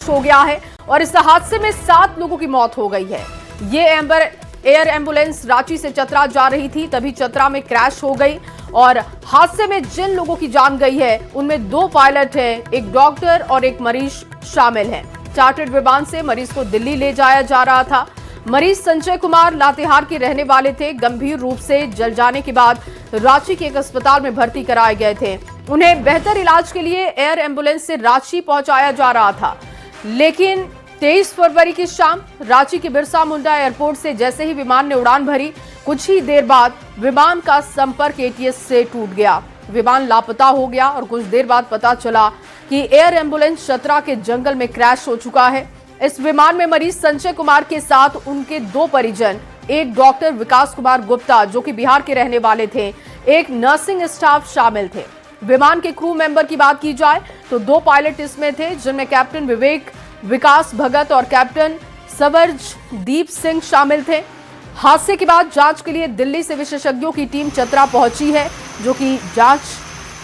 हो गया है और इस हादसे में 7 लोगों की मौत हो गई है। ये एयर एम्बुलेंस रांची से चतरा जा रही थी, तभी चतरा में क्रैश हो गई और हादसे में जिन लोगों की जान गई है उनमें 2 पायलट हैं, एक डॉक्टर और एक मरीज शामिल हैं। चार्टर्ड विमान से मरीज को दिल्ली ले जाया जा रहा था। मरीज संजय कुमार लातेहार के रहने वाले थे। गंभीर रूप से जल जाने के बाद रांची के एक अस्पताल में भर्ती कराए गए थे। उन्हें बेहतर इलाज के लिए एयर एम्बुलेंस से रांची पहुंचाया जा रहा था, लेकिन 23 फरवरी की शाम रांची के बिरसा मुंडा एयरपोर्ट से जैसे ही विमान ने उड़ान भरी, कुछ ही देर बाद विमान का संपर्क एटीएस से टूट गया। विमान लापता हो गया और कुछ देर बाद पता चला कि एयर एम्बुलेंस चतरा के जंगल में क्रैश हो चुका है। इस विमान में मरीज संजय कुमार के साथ उनके 2 परिजन, एक डॉक्टर विकास कुमार गुप्ता जो कि बिहार के रहने वाले थे, एक नर्सिंग स्टाफ शामिल थे। विमान के क्रू मेंबर की बात की जाए तो 2 पायलट इसमें थे, जिनमें कैप्टन विवेक विकास भगत और कैप्टन सवरदीप सिंह शामिल थे। हादसे के बाद जांच के लिए दिल्ली से विशेषज्ञों की टीम चतरा पहुंची है, जो कि जांच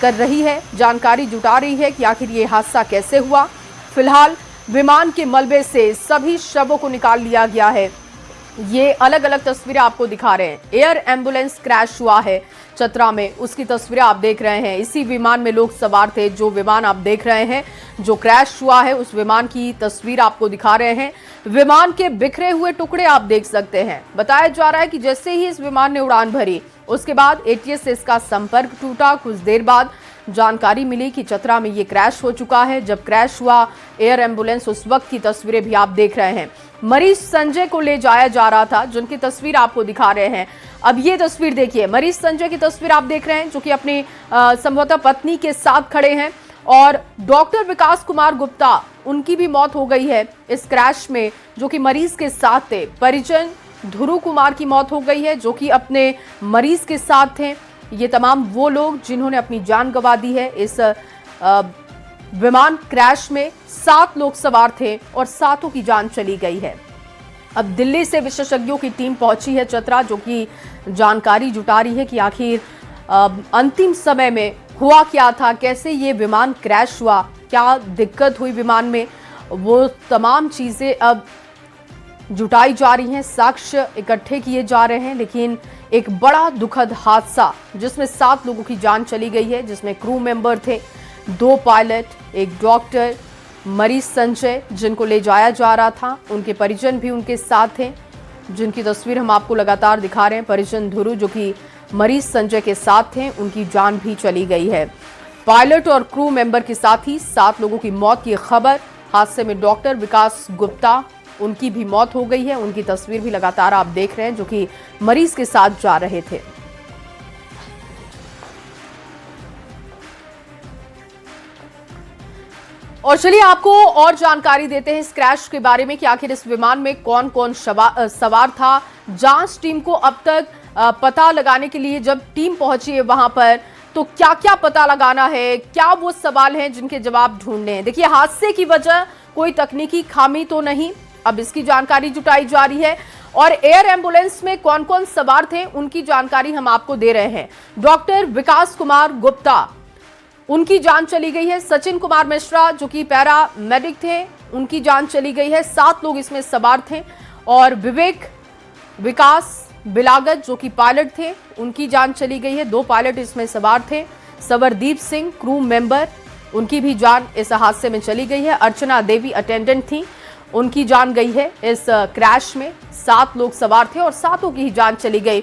कर रही है, जानकारी जुटा रही है कि आखिर ये हादसा कैसे हुआ। फिलहाल विमान के मलबे से सभी शवों को निकाल लिया गया है। ये अलग अलग तस्वीरें आपको दिखा रहे हैं। एयर एम्बुलेंस क्रैश हुआ है चतरा में, उसकी तस्वीरें आप देख रहे हैं। इसी विमान में लोग सवार थे। जो विमान आप देख रहे हैं जो क्रैश हुआ है, उस विमान की तस्वीर आपको दिखा रहे हैं। विमान के बिखरे हुए टुकड़े आप देख सकते हैं। बताया जा रहा है कि जैसे ही इस विमान ने उड़ान भरी, उसके बाद एटीएस से इसका संपर्क टूटा। कुछ देर बाद जानकारी मिली कि चतरा में ये क्रैश हो चुका है। जब क्रैश हुआ एयर एम्बुलेंस, उस वक्त की तस्वीरें भी आप देख रहे हैं। मरीज संजय को ले जाया जा रहा था, जिनकी तस्वीर आपको दिखा रहे हैं। अब ये तस्वीर देखिए, मरीज संजय की तस्वीर आप देख रहे हैं, जो कि अपनी संभवतः पत्नी के साथ खड़े हैं। और डॉक्टर विकास कुमार गुप्ता, उनकी भी मौत हो गई है इस क्रैश में, जो कि मरीज के साथ थे। परिजन ध्रुव कुमार की मौत हो गई है, जो कि अपने मरीज के साथ थे। ये तमाम वो लोग जिन्होंने अपनी जान गंवा दी है। इस विमान क्रैश में 7 लोग सवार थे और 7 की जान चली गई है। अब दिल्ली से विशेषज्ञों की टीम पहुंची है चतरा, जो कि जानकारी जुटा रही है कि आखिर अंतिम समय में हुआ क्या था, कैसे ये विमान क्रैश हुआ, क्या दिक्कत हुई विमान में, वो तमाम चीजें अब जुटाई जा रही हैं, साक्ष्य इकट्ठे किए जा रहे हैं। लेकिन एक बड़ा दुखद हादसा जिसमें 7 लोगों की जान चली गई है, जिसमें क्रू मेंबर थे, 2 पायलट, एक डॉक्टर, मरीज संजय जिनको ले जाया जा रहा था, उनके परिजन भी उनके साथ थे, जिनकी तस्वीर हम आपको लगातार दिखा रहे हैं। परिजन ध्रुव जो कि मरीज संजय के साथ थे, उनकी जान भी चली गई है। पायलट और क्रू मेंबर के साथ ही 7 लोगों की मौत की खबर। हादसे में डॉक्टर विकास गुप्ता, उनकी भी मौत हो गई है। उनकी तस्वीर भी लगातार आप देख रहे हैं, जो कि मरीज के साथ जा रहे थे। और चलिए आपको और जानकारी देते हैं इस क्रैश के बारे में कि आखिर इस विमान में कौन कौन सवार था। जांच टीम को अब तक पता लगाने के लिए जब टीम पहुंची है वहां पर, तो क्या क्या पता लगाना है, क्या वो सवाल हैं जिनके जवाब ढूंढने हैं। देखिए, हादसे की वजह कोई तकनीकी खामी तो नहीं, अब इसकी जानकारी जुटाई जा रही है। और एयर एम्बुलेंस में कौन कौन सवार थे, उनकी जानकारी हम आपको दे रहे हैं। डॉक्टर विकास कुमार गुप्ता, उनकी जान चली गई है। सचिन कुमार मिश्रा जो कि पैरा मेडिक थे, उनकी जान चली गई है। 7 लोग इसमें सवार थे। और विवेक विकास बिलागत जो कि पायलट थे, उनकी जान चली गई है। 2 पायलट इसमें सवार थे। सवरदीप सिंह क्रू मेंबर, उनकी भी जान इस हादसे में चली गई है। अर्चना देवी अटेंडेंट थी, उनकी जान गई है। इस क्रैश में 7 लोग सवार थे और 7 की ही जान चली गई।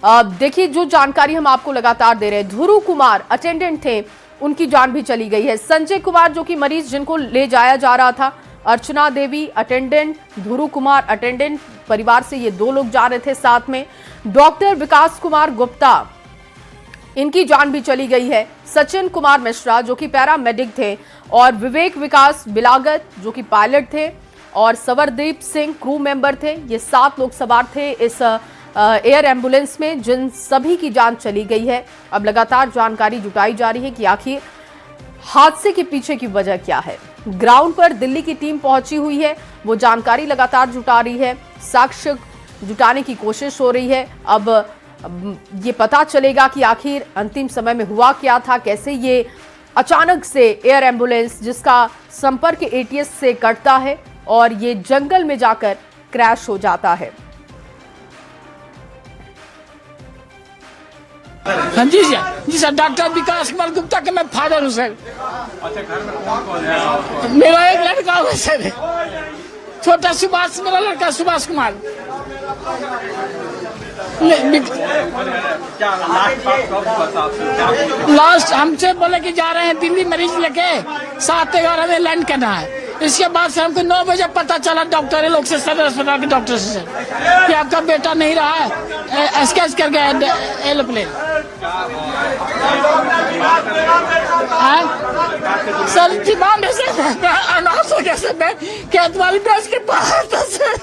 देखिए, जो जानकारी हम आपको लगातार दे रहे हैं, ध्रुव कुमार अटेंडेंट थे, उनकी जान भी चली गई है। संजय कुमार जो कि मरीज जिनको ले जाया जा रहा था, अर्चना देवी अटेंडेंट, ध्रुव कुमार अटेंडेंट, परिवार से ये 2 लोग जा रहे थे साथ में। डॉक्टर विकास कुमार गुप्ता, इनकी जान भी चली गई है। सचिन कुमार मिश्रा जो कि पैरा मेडिक थे, और विवेक विकास बिलागत जो कि पायलट थे, और सवरदीप सिंह क्रू मेंबर थे। ये 7 लोग सवार थे इस एयर एम्बुलेंस में, जिन सभी की जान चली गई है। अब लगातार जानकारी जुटाई जा रही है कि आखिर हादसे के पीछे की वजह क्या है। ग्राउंड पर दिल्ली की टीम पहुंची हुई है, वो जानकारी लगातार जुटा रही है, साक्ष्य जुटाने की कोशिश हो रही है। अब ये पता चलेगा कि आखिर अंतिम समय में हुआ क्या था, कैसे ये अचानक से एयर एम्बुलेंस जिसका संपर्क एटीएस से कटता है और ये जंगल में जाकर क्रैश हो जाता है। हाँ जी सर डॉक्टर विकास कुमार गुप्ता के मैं फादर हूँ सर। अच्छा, घर में कौन कौन है? मेरा एक लड़का हुआ सर, छोटा सुभाष, मेरा लड़का सुभाष कुमार। क्या लास्ट बात कब हुआ था आपसे? क्या बोले? लास्ट हमसे बोले कि जा रहे हैं दिल्ली मरीज लेके 7:11 में लैंड करना है। इसके बाद से हमको 9 बजे पता चला डॉक्टर लोग से, सदर अस्पताल के डॉक्टर से सर कि आपका बेटा नहीं रहा है, स्केच कर गया एरोप्लेन। सर डिमांड है सर, अनाउंस हो गया सर, मैं खेत वाली बेच के बाहर था सर,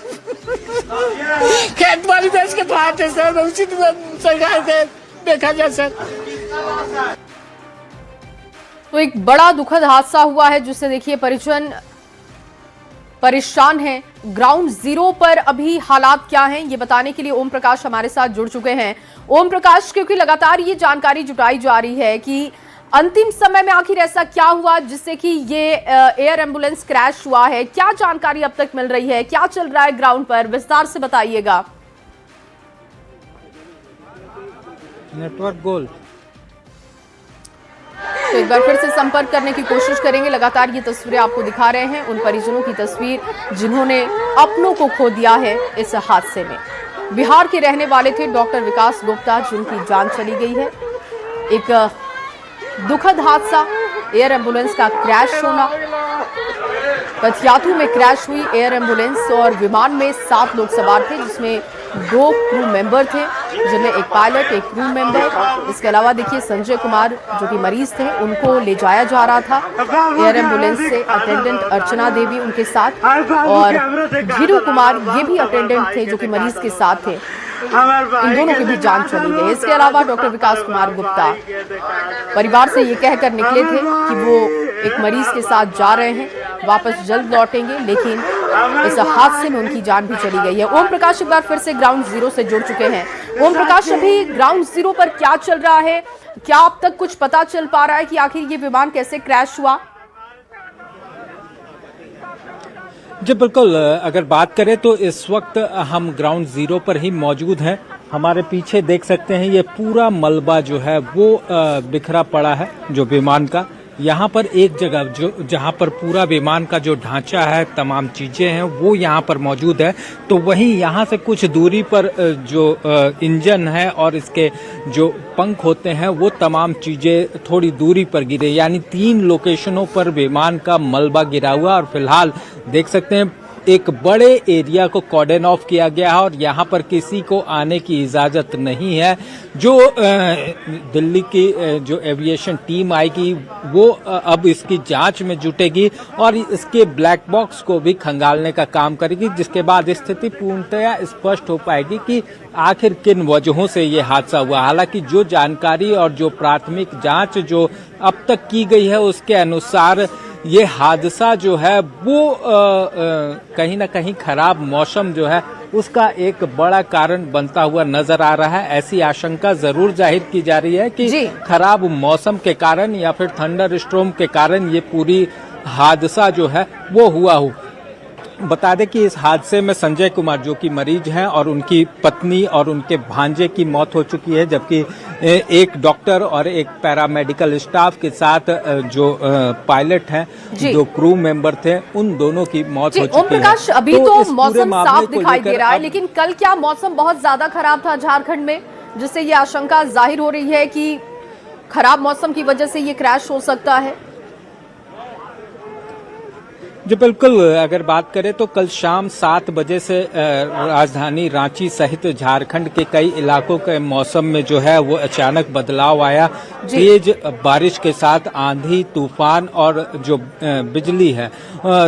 खेत वाली बेच के बाहर थे सर, उसी सरकार से देखा जाए सर। तो एक बड़ा दुखद हादसा हुआ है जिससे देखिए परिजन परेशान हैं। ग्राउंड जीरो पर अभी हालात क्या हैं ये बताने के लिए ओम प्रकाश हमारे साथ जुड़ चुके हैं। ओम प्रकाश, क्योंकि लगातार ये जानकारी जुटाई जा रही है कि अंतिम समय में आखिर ऐसा क्या हुआ जिससे कि ये एयर एम्बुलेंस क्रैश हुआ है, क्या जानकारी अब तक मिल रही है, क्या चल रहा है ग्राउंड पर, विस्तार से बताइएगा। नेटवर्क गोल तो एक बार फिर से संपर्क करने की कोशिश करेंगे। लगातार ये तस्वीरें आपको दिखा रहे हैं उन परिजनों की तस्वीर जिन्होंने अपनों को खो दिया है इस हादसे में। बिहार के रहने वाले थे डॉक्टर विकास गुप्ता, जिनकी जान चली गई है। एक दुखद हादसा, एयर एम्बुलेंस का क्रैश होना। पथियातू में क्रैश हुई एयर एम्बुलेंस और विमान में 7 लोग सवार थे, जिसमें 2 क्रू मेंबर थे, जिनमें एक पायलट, एक क्रू मेंबर। इसके अलावा देखिए संजय कुमार जो कि मरीज थे, उनको ले जाया जा रहा था एयर एम्बुलेंस से। अटेंडेंट अर्चना देवी उनके साथ और धीरू कुमार ये भी अटेंडेंट थे जो कि मरीज के साथ थे। इन दोनों की भी जान चली गई। इसके अलावा डॉक्टर विकास कुमार गुप्ता परिवार से ये कहकर निकले थे कि वो एक मरीज के साथ जा रहे हैं, वापस जल्द लौटेंगे, लेकिन इस हादसे में उनकी जान भी चली गई है। ओम प्रकाश एक बार फिर से ग्राउंड जीरो से जुड़ चुके हैं। ओम प्रकाश, अभी ग्राउंड जीरो पर क्या चल रहा है, क्या अब तक कुछ पता चल पा रहा है कि आखिर ये विमान कैसे क्रैश हुआ? जी बिल्कुल, अगर बात करें तो इस वक्त हम ग्राउंड जीरो पर ही मौजूद हैं। हमारे पीछे देख सकते हैं ये पूरा मलबा जो है वो बिखरा पड़ा है जो विमान का। यहाँ पर एक जगह जो जहाँ पर पूरा विमान का जो ढांचा है, तमाम चीजें हैं वो यहाँ पर मौजूद है, तो वहीं यहाँ से कुछ दूरी पर जो इंजन है और इसके जो पंख होते हैं वो तमाम चीजें थोड़ी दूरी पर गिरे, यानी 3 लोकेशनों पर विमान का मलबा गिरा हुआ। और फिलहाल देख सकते हैं एक बड़े एरिया को कॉर्डन ऑफ किया गया है और यहाँ पर किसी को आने की इजाजत नहीं है। जो दिल्ली की जो एविएशन टीम आएगी वो अब इसकी जांच में जुटेगी और इसके ब्लैक बॉक्स को भी खंगालने का काम करेगी, जिसके बाद स्थिति पूर्णतया स्पष्ट हो पाएगी कि आखिर किन वजहों से ये हादसा हुआ। हालांकि जो जानकारी और जो प्राथमिक जांच जो अब तक की गई है उसके अनुसार ये हादसा जो है वो कहीं ना कहीं खराब मौसम जो है उसका एक बड़ा कारण बनता हुआ नजर आ रहा है। ऐसी आशंका जरूर जाहिर की जा रही है कि खराब मौसम के कारण या फिर थंडर स्टॉर्म के कारण ये पूरी हादसा जो है वो हुआ हो। बता दें कि इस हादसे में संजय कुमार जो कि मरीज हैं और उनकी पत्नी और उनके भांजे की मौत हो चुकी है, जबकि एक डॉक्टर और एक पैरामेडिकल स्टाफ के साथ जो पायलट हैं, जो क्रू मेंबर थे, उन दोनों की मौत हो चुकी है। ओम प्रकाश, अभी तो मौसम साफ दिखाई दे रहा है, लेकिन कल क्या मौसम बहुत ज्यादा खराब था झारखंड में, जिससे ये आशंका जाहिर हो रही है कि खराब मौसम की वजह से ये क्रैश हो सकता है। जी बिल्कुल, अगर बात करें तो कल शाम 7 बजे से राजधानी रांची सहित झारखंड के कई इलाकों के मौसम में जो है वो अचानक बदलाव आया। तेज बारिश के साथ आंधी, तूफान और जो बिजली है,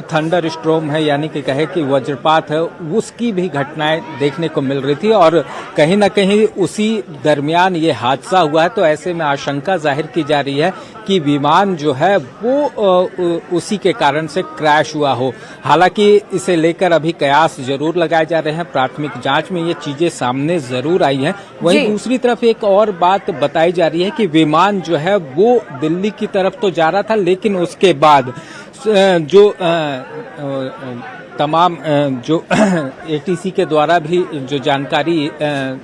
थंडर स्टॉर्म है, यानी कि कहे कि वज्रपात है, उसकी भी घटनाएं देखने को मिल रही थी और कहीं ना कहीं उसी दरमियान ये हादसा हुआ है। तो ऐसे में आशंका जाहिर की जा रही है कि विमान जो है वो उसी के कारण से क्रैश हुआ हो। हालांकि इसे लेकर अभी कयास जरूर लगाए जा रहे हैं, प्राथमिक जांच में ये चीजें सामने जरूर आई हैं। वहीं दूसरी तरफ एक और बात बताई जा रही है कि विमान जो है वो दिल्ली की तरफ तो जा रहा था, लेकिन उसके बाद जो तमाम जो एटीसी के द्वारा भी जो जानकारी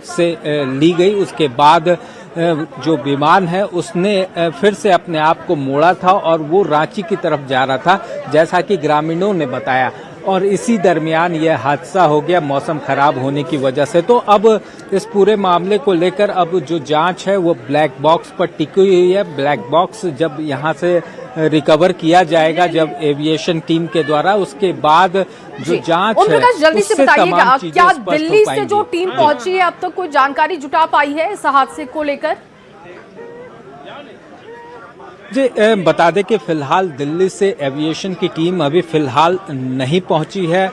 से ली गई, उसके बाद जो विमान है उसने फिर से अपने आप को मोड़ा था और वो रांची की तरफ जा रहा था, जैसा कि ग्रामीणों ने बताया। और इसी दरमियान यह हादसा हो गया मौसम खराब होने की वजह से। तो अब इस पूरे मामले को लेकर अब जो जांच है वो ब्लैक बॉक्स पर टिकी हुई है। ब्लैक बॉक्स जब यहाँ से रिकवर किया जाएगा जब एविएशन टीम के द्वारा, उसके बाद जो जांच है जल्दी से बताइएगा, क्या दिल्ली से जो टीम हाँ पहुंची है अब तक कोई जानकारी जुटा पाई है इस हादसे को लेकर? जी बता दें कि फिलहाल दिल्ली से एविएशन की टीम अभी फिलहाल नहीं पहुंची है।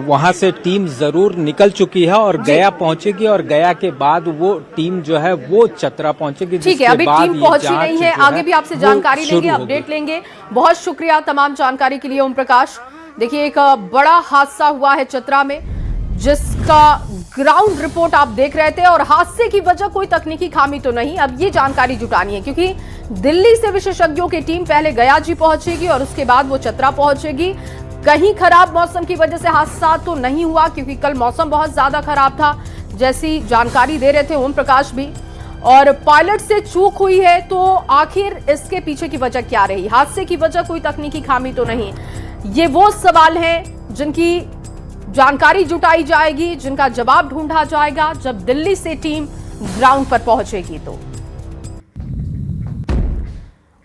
वहां से टीम जरूर निकल चुकी है और गया पहुंचेगी, और गया के बाद वो टीम जो है वो चतरा पहुंचेगी। ठीक है, अभी टीम पहुंची नहीं है, आगे भी आपसे जानकारी लेंगे, अपडेट लेंगे। बहुत शुक्रिया तमाम जानकारी के लिए ओम प्रकाश। देखिए, एक बड़ा हादसा हुआ है चतरा में, जिसका ग्राउंड रिपोर्ट आप देख रहे थे, और हादसे की वजह कोई तकनीकी खामी तो नहीं, अब ये जानकारी जुटानी है, क्योंकि दिल्ली से विशेषज्ञों की टीम पहले गया जी पहुंचेगी और उसके बाद वो चतरा पहुंचेगी। कहीं खराब मौसम की वजह से हादसा तो नहीं हुआ, क्योंकि कल मौसम बहुत ज्यादा खराब था, जैसी जानकारी दे रहे थे ओम प्रकाश भी, और पायलट से चूक हुई है। तो आखिर इसके पीछे की वजह क्या रही? हादसे की वजह कोई तकनीकी खामी तो नहीं? ये वो सवाल हैं जिनकी जानकारी जुटाई जाएगी, जिनका जवाब ढूंढा जाएगा जब दिल्ली से टीम ग्राउंड पर पहुंचेगी। तो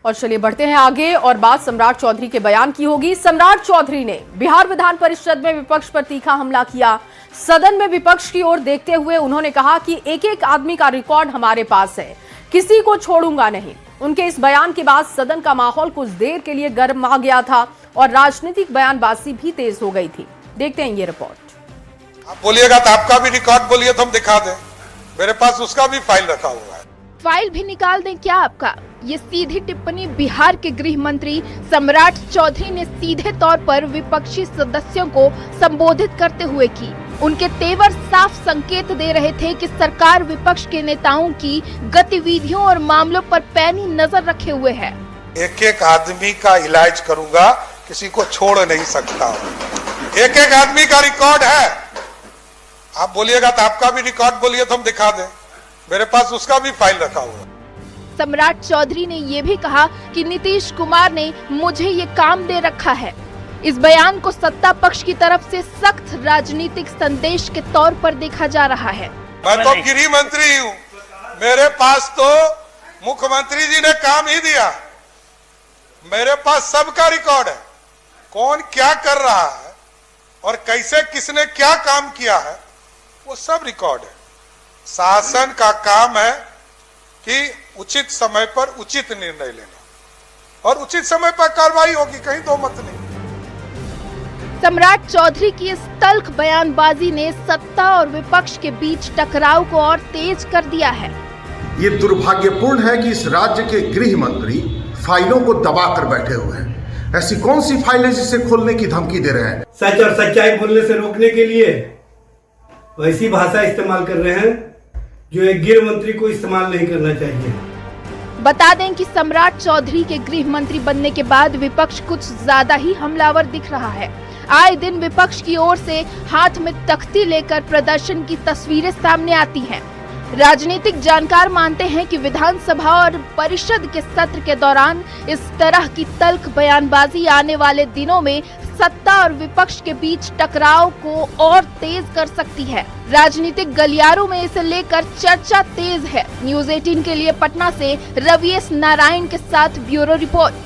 और चलिए बढ़ते हैं आगे, और बात सम्राट चौधरी के बयान की होगी। सम्राट चौधरी ने बिहार विधान परिषद में विपक्ष पर तीखा हमला किया। सदन में विपक्ष की ओर देखते हुए उन्होंने कहा कि एक एक आदमी का रिकॉर्ड हमारे पास है, किसी को छोड़ूंगा नहीं। उनके इस बयान के बाद सदन का माहौल कुछ देर के लिए गर्म आ गया था और राजनीतिक बयानबाजी भी तेज हो गई थी। देखते हैं ये रिपोर्ट। आप बोलिएगा तो आपका भी रिकॉर्ड बोलिए तो हम दिखा दें, मेरे पास उसका भी फाइल रखा हुआ है। फाइल भी निकाल दें क्या आपका? ये सीधी टिप्पणी बिहार के गृह मंत्री सम्राट चौधरी ने सीधे तौर पर विपक्षी सदस्यों को संबोधित करते हुए की। उनके तेवर साफ संकेत दे रहे थे कि सरकार विपक्ष के नेताओं की गतिविधियों और मामलों पर पैनी नजर रखे हुए है। एक एक आदमी का इलाज करूंगा, किसी को छोड़ नहीं सकता। एक एक आदमी का रिकॉर्ड है। आप बोलिएगा तो आपका भी रिकॉर्ड बोलिए तो हम दिखा दें, मेरे पास उसका भी फाइल रखा हुआ है। सम्राट चौधरी ने ये भी कहा कि नीतीश कुमार ने मुझे ये काम दे रखा है। इस बयान को सत्ता पक्ष की तरफ से सख्त राजनीतिक संदेश के तौर पर देखा जा रहा है। मैं तो गृह मंत्री हूँ, मेरे पास तो मुख्यमंत्री जी ने काम ही दिया। मेरे पास सबका रिकॉर्ड है, कौन क्या कर रहा है और कैसे किसने क्या काम किया है, वो सब रिकॉर्ड है। शासन का काम है कि उचित समय पर उचित निर्णय लेना और उचित समय पर कार्रवाई होगी, कहीं दो मत नहीं। सम्राट चौधरी की इस तल्ख बयानबाजी ने सत्ता और विपक्ष के बीच टकराव को और तेज कर दिया है। ये दुर्भाग्यपूर्ण है कि इस राज्य के गृह मंत्री फाइलों को दबा कर बैठे हुए हैं। ऐसी कौन सी फाइल है जिसे खोलने की धमकी दे रहे हैं? सच और सच्चाई बोलने से रोकने के लिए वैसी भाषा इस्तेमाल कर रहे हैं जो एक गृह मंत्री को इस्तेमाल नहीं करना चाहिए। बता दें कि सम्राट चौधरी के गृह मंत्री बनने के बाद विपक्ष कुछ ज्यादा ही हमलावर दिख रहा है। आए दिन विपक्ष की ओर से हाथ में तख्ती लेकर प्रदर्शन की तस्वीरें सामने आती हैं। राजनीतिक जानकार मानते हैं कि विधानसभा और परिषद के सत्र के दौरान इस तरह की तल्ख बयानबाजी आने वाले दिनों में सत्ता और विपक्ष के बीच टकराव को और तेज कर सकती है। राजनीतिक गलियारों में इसे लेकर चर्चा तेज है। न्यूज़ 18 के लिए पटना से रविएस नारायण के साथ ब्यूरो रिपोर्ट।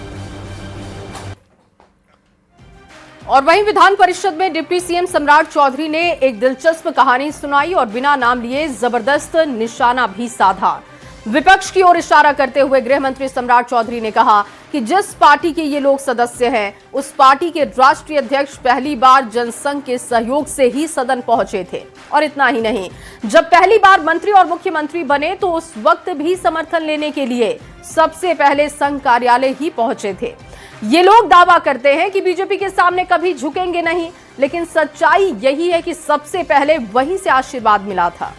और वहीं विधान परिषद में डिप्टी सीएम सम्राट चौधरी ने एक दिलचस्प कहानी सुनाई और बिना नाम लिए जबरदस्त निशाना भी साधा। विपक्ष की ओर इशारा करते हुए गृह मंत्री सम्राट चौधरी ने कहा कि जिस पार्टी के ये लोग सदस्य हैं, उस पार्टी के राष्ट्रीय अध्यक्ष पहली बार जनसंघ के सहयोग से ही सदन पहुंचे थे। और इतना ही नहीं, जब पहली बार मंत्री और मुख्यमंत्री बने तो उस वक्त भी समर्थन लेने के लिए सबसे पहले संघ कार्यालय ही पहुंचे थे। ये लोग दावा करते हैं कि बीजेपी के सामने कभी झुकेंगे नहीं, लेकिन सच्चाई यही है कि सबसे पहले वहीं से आशीर्वाद मिला था।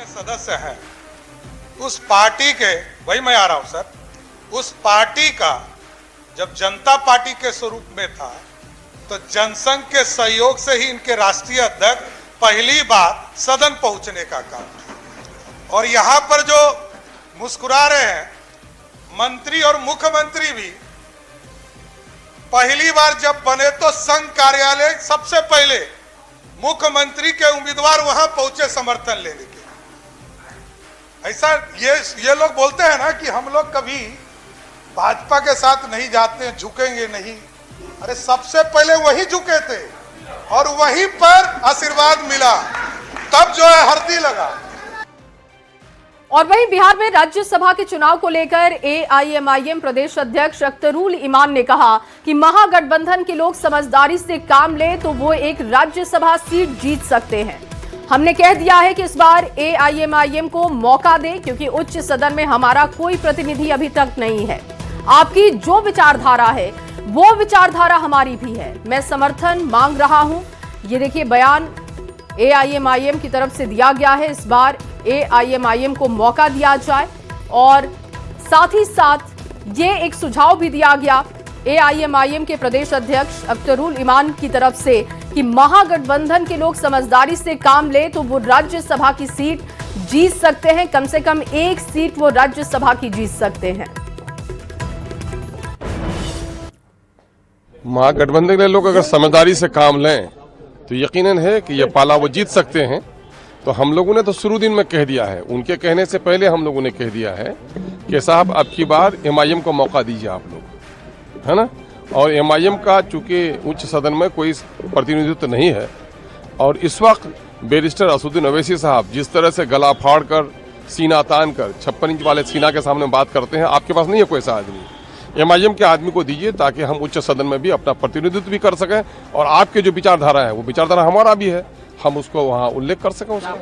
सदस्य हैं उस पार्टी के, वही मैं आ रहा हूं सर, उस पार्टी का जब जनता पार्टी के स्वरूप में था तो जनसंघ के सहयोग से ही इनके राष्ट्रीय अध्यक्ष पहली बार सदन पहुंचने का काम किया। और यहां पर जो मुस्कुरा रहे हैं मंत्री और मुख्यमंत्री भी पहली बार जब बने तो संघ कार्यालय सबसे पहले मुख्यमंत्री के उम्मीदवार वहां पहुंचे समर्थन लेने के। ऐसा ये लोग बोलते हैं ना कि हम लोग कभी भाजपा के साथ नहीं जाते, झुकेंगे नहीं। अरे सबसे पहले वही झुके थे और वहीं पर आशीर्वाद मिला, तब जो है हल्दी लगा। और वहीं बिहार में राज्यसभा के चुनाव को लेकर एआईएमआईएम प्रदेश अध्यक्ष अख्तरुल इमान ने कहा कि महागठबंधन के लोग समझदारी से काम ले तो वो एक राज्यसभा सीट जीत सकते हैं। हमने कह दिया है कि इस बार एआईएमआईएम को मौका दें, क्योंकि उच्च सदन में हमारा कोई प्रतिनिधि अभी तक नहीं है। आपकी जो विचारधारा है वो विचारधारा हमारी भी है। मैं समर्थन मांग रहा हूं। ये देखिए बयान एआईएमआईएम की तरफ से दिया गया है। इस बार एआईएमआईएम को मौका दिया जाए और साथ ही साथ ये एक सुझाव भी दिया गया एआईएमआईएम के प्रदेश अध्यक्ष अख्तरुल इमान की तरफ से कि महागठबंधन के लोग समझदारी से काम ले तो वो राज्यसभा की सीट जीत सकते हैं। कम से कम एक सीट वो राज्यसभा की जीत सकते हैं। महागठबंधन के लोग अगर समझदारी से काम लें तो यकीनन है कि ये पाला वो जीत सकते हैं। तो हम लोगों ने तो शुरू दिन में कह दिया है, उनके कहने से पहले हम लोगों ने कह दिया है कि साहब अब की बार एमआईएम को मौका दीजिए आप लोग, है ना। और एमआईएम का चूंकि उच्च सदन में कोई प्रतिनिधित्व नहीं है और इस वक्त बैरिस्टर असदुद्दीन ओवैसी साहब जिस तरह से गला फाड़ कर सीना तान कर 56 इंच वाले सीना के सामने बात करते हैं, आपके पास नहीं है कोई ऐसा आदमी। एमआईएम के आदमी को दीजिए ताकि हम उच्च सदन में भी अपना प्रतिनिधित्व भी कर सकें और आपके जो विचारधारा है वो विचारधारा हमारा भी है, हम उसको वहां उल्लेख कर सकें उसका।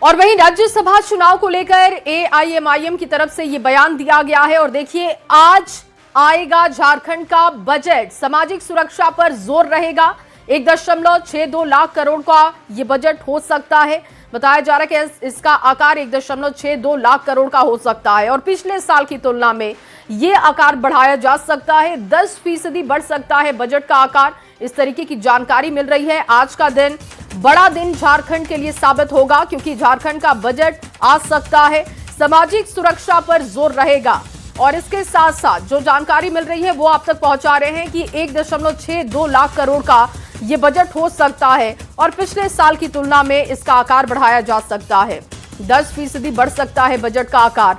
और वहीं राज्यसभा चुनाव को लेकर एआईएमआईएम की तरफ से ये बयान दिया गया है। और देखिए आज आएगा झारखंड का बजट, सामाजिक सुरक्षा पर जोर रहेगा। 1.62 लाख करोड़ का ये बजट हो सकता है। बताया जा रहा है कि इसका आकार 1.62 लाख करोड़ का हो सकता है और पिछले साल की तुलना में ये आकार बढ़ाया जा सकता है। 10% बढ़ सकता है बजट का आकार। इस तरीके की जानकारी मिल रही है। आज का दिन बड़ा दिन झारखंड के लिए साबित होगा, क्योंकि झारखंड का बजट आ सकता है। सामाजिक सुरक्षा पर जोर रहेगा और इसके साथ साथ जो जानकारी मिल रही है वो आप तक पहुंचा रहे हैं कि 1.62 लाख करोड़ का ये बजट हो सकता है और पिछले साल की तुलना में इसका आकार बढ़ाया जा सकता है। 10% बढ़ सकता है बजट का आकार।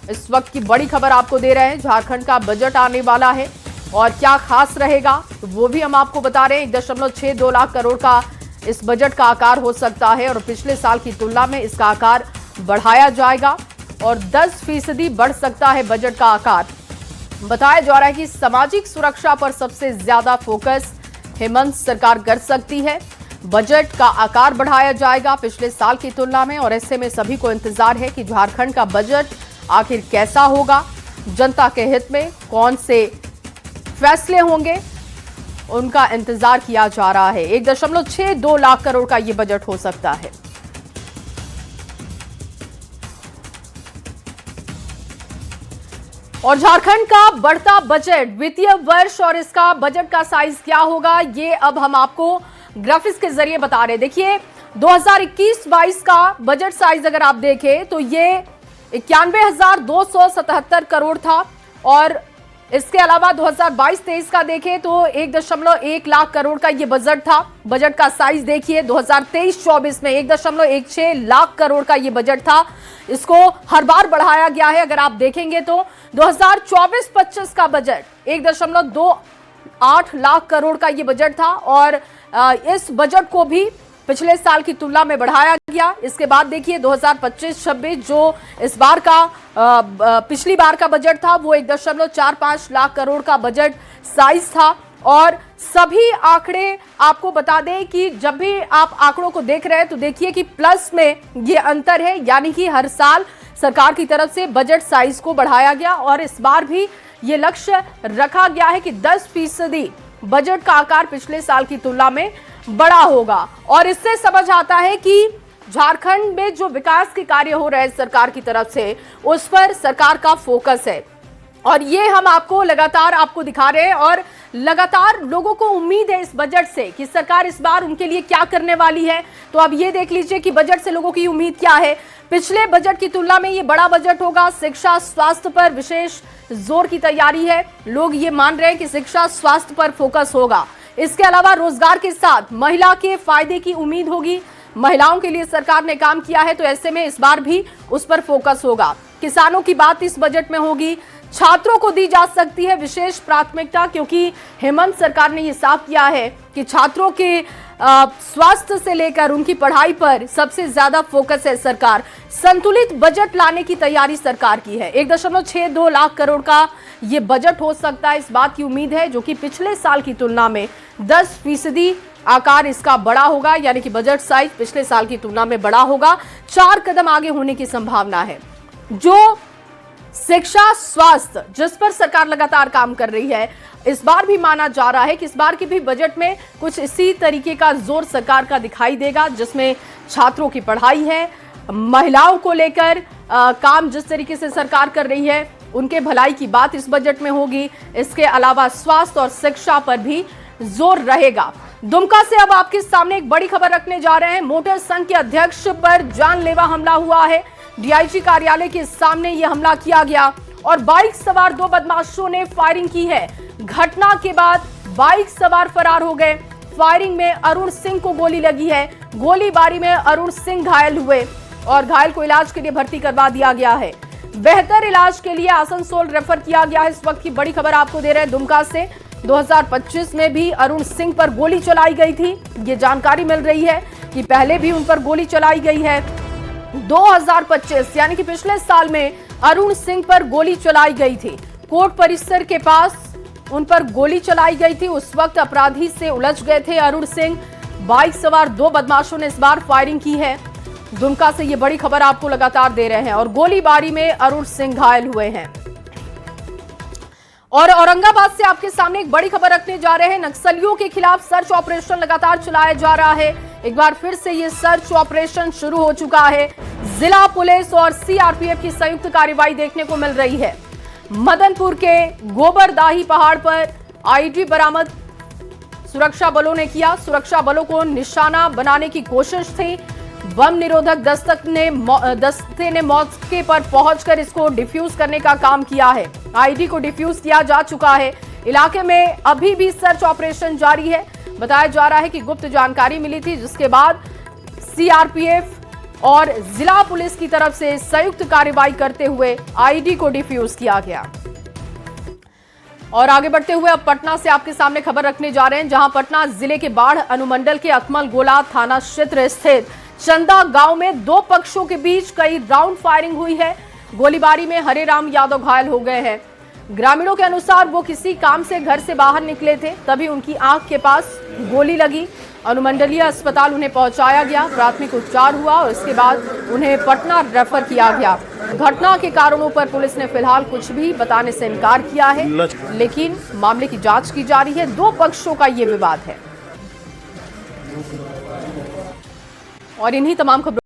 इस वक्त की बड़ी खबर आपको दे रहे हैं, झारखंड का बजट आने वाला है और क्या खास रहेगा तो वो भी हम आपको बता रहे हैं। 1.62 लाख करोड़ का इस बजट का आकार हो सकता है और पिछले साल की तुलना में इसका आकार बढ़ाया जाएगा और 10% बढ़ सकता है बजट का आकार। बताया जा रहा है कि सामाजिक सुरक्षा पर सबसे ज्यादा फोकस हेमंत सरकार कर सकती है। बजट का आकार बढ़ाया जाएगा पिछले साल की तुलना में और ऐसे में सभी को इंतजार है कि झारखंड का बजट आखिर कैसा होगा, जनता के हित में कौन से फैसले होंगे, उनका इंतजार किया जा रहा है। 1.62 लाख करोड़ का यह बजट हो सकता है। और झारखंड का बढ़ता बजट, वित्तीय वर्ष और इसका बजट का साइज क्या होगा, ये अब हम आपको ग्राफिक्स के जरिए बता रहे हैं। देखिए 2021-22 का बजट साइज अगर आप देखें तो ये 91,277 करोड़ था और इसके अलावा 2022-23 का देखें तो 1.1 लाख करोड़ का ये बजट था। बजट का साइज देखिए 2023-24 में 1.16 लाख करोड़ का ये बजट था। इसको हर बार बढ़ाया गया है। अगर आप देखेंगे तो 2024-25 का बजट 1.28 लाख करोड़ का ये बजट था और इस बजट को भी पिछले साल की तुलना में बढ़ाया गया। इसके बाद देखिए 2025-26 जो इस बार का पिछली बार का बजट था वो 1.45 लाख करोड़ का बजट साइज था और सभी आंकड़े आपको बता दें कि जब भी आप आंकड़ों को देख रहे हैं तो देखिए कि प्लस में ये अंतर है, यानी कि हर साल सरकार की तरफ से बजट साइज को बढ़ाया गया और इस बार भी ये लक्ष्य रखा गया है कि 10% बजट का आकार पिछले साल की तुलना में बड़ा होगा। और इससे समझ आता है कि झारखंड में जो विकास के कार्य हो रहे हैं सरकार की तरफ से, उस पर सरकार का फोकस है और ये हम आपको लगातार दिखा रहे हैं और लगातार लोगों को उम्मीद है इस बजट से कि सरकार इस बार उनके लिए क्या करने वाली है। तो अब ये देख लीजिए कि बजट से लोगों की उम्मीद क्या है। पिछले बजट की तुलना में ये बड़ा बजट होगा। शिक्षा स्वास्थ्य पर विशेष जोर की तैयारी है। लोग ये मान रहे हैं कि शिक्षा स्वास्थ्य पर फोकस होगा। इसके अलावा रोजगार के साथ महिला के फायदे की उम्मीद होगी। महिलाओं के लिए सरकार ने काम किया है तो ऐसे में इस बार भी उस पर फोकस होगा। किसानों की बात इस बजट में होगी। छात्रों को दी जा सकती है विशेष प्राथमिकता, क्योंकि हेमंत सरकार ने यह साफ किया है कि छात्रों के स्वास्थ्य से लेकर उनकी पढ़ाई पर सबसे ज्यादा फोकस है। सरकार संतुलित बजट लाने की तैयारी सरकार की है। 1.62 लाख करोड़ का ये बजट हो सकता है, इस बात की उम्मीद है, जो कि पिछले साल की तुलना में 10% आकार इसका बड़ा होगा, यानी कि बजट साइज पिछले साल की तुलना में बड़ा होगा। 4 कदम आगे होने की संभावना है। जो शिक्षा स्वास्थ्य जिस पर सरकार लगातार काम कर रही है, इस बार भी माना जा रहा है कि इस बार के भी बजट में कुछ इसी तरीके का जोर सरकार का दिखाई देगा, जिसमें छात्रों की पढ़ाई है, महिलाओं को लेकर काम जिस तरीके से सरकार कर रही है, उनके भलाई की बात इस बजट में होगी। इसके अलावा स्वास्थ्य और शिक्षा पर भी जोर रहेगा। दुमका से अब आपके सामने एक बड़ी खबर रखने जा रहे हैं। मोटर संघ के अध्यक्ष पर जानलेवा हमला हुआ है। डीआईजी कार्यालय के सामने यह हमला किया गया और बाइक सवार 2 बदमाशों ने फायरिंग की है। घटना के बाद बाइक सवार फरार हो गए। फायरिंग में अरुण सिंह को गोली लगी है। गोलीबारी में अरुण सिंह घायल हुए और घायल को इलाज के लिए भर्ती करवा दिया गया है। बेहतर इलाज के लिए आसनसोल रेफर किया गया है। इस वक्त की बड़ी खबर आपको दे रहे हैं दुमका से। 2025 में भी अरुण सिंह पर गोली चलाई गई थी। ये जानकारी मिल रही है कि पहले भी उन पर गोली चलाई गई है। 2025 यानी कि पिछले साल में अरुण सिंह पर गोली चलाई गई थी। कोर्ट परिसर के पास उन पर गोली चलाई गई थी। उस वक्त अपराधी से उलझ गए थे अरुण सिंह। बाइक सवार 2 बदमाशों ने इस बार फायरिंग की है। दुमका से ये बड़ी खबर आपको लगातार दे रहे हैं और गोलीबारी में अरुण सिंह घायल हुए हैं। और औरंगाबाद से आपके सामने एक बड़ी खबर रखने जा रहे हैं। नक्सलियों के खिलाफ सर्च ऑपरेशन लगातार चलाया जा रहा है। एक बार फिर से ये सर्च ऑपरेशन शुरू हो चुका है। जिला पुलिस और सीआरपीएफ की संयुक्त कार्रवाई देखने को मिल रही है। मदनपुर के गोबरदाही पहाड़ पर आईडी बरामद सुरक्षा बलों ने किया। सुरक्षा बलों को निशाना बनाने की कोशिश थी। बम निरोधक दस्ते ने मौके पर पहुंचकर इसको डिफ्यूज करने का काम किया है। आईडी को डिफ्यूज किया जा चुका है। इलाके में अभी भी सर्च ऑपरेशन जारी है। बताया जा रहा है कि गुप्त जानकारी मिली थी, जिसके बाद सीआरपीएफ और जिला पुलिस की तरफ से संयुक्त कार्रवाई करते हुए आईडी को डिफ्यूज किया गया। और आगे बढ़ते हुए अब पटना से आपके सामने खबर रखने जा रहे हैं, जहां पटना जिले के बाढ़ अनुमंडल के अकमल गोला थाना क्षेत्र स्थित चंदा गांव में 2 पक्षों के बीच कई राउंड फायरिंग हुई है। गोलीबारी में हरेराम यादव घायल हो गए हैं। ग्रामीणों के अनुसार वो किसी काम से घर से बाहर निकले थे, तभी उनकी आंख के पास गोली लगी। अनुमंडलीय अस्पताल उन्हें पहुंचाया गया। प्राथमिक उपचार हुआ और इसके बाद उन्हें पटना रेफर किया गया। घटना के कारणों पर पुलिस ने फिलहाल कुछ भी बताने से इनकार किया है, लेकिन मामले की जांच की जा रही है। 2 पक्षों का ये विवाद है और इन्हीं तमाम खबरों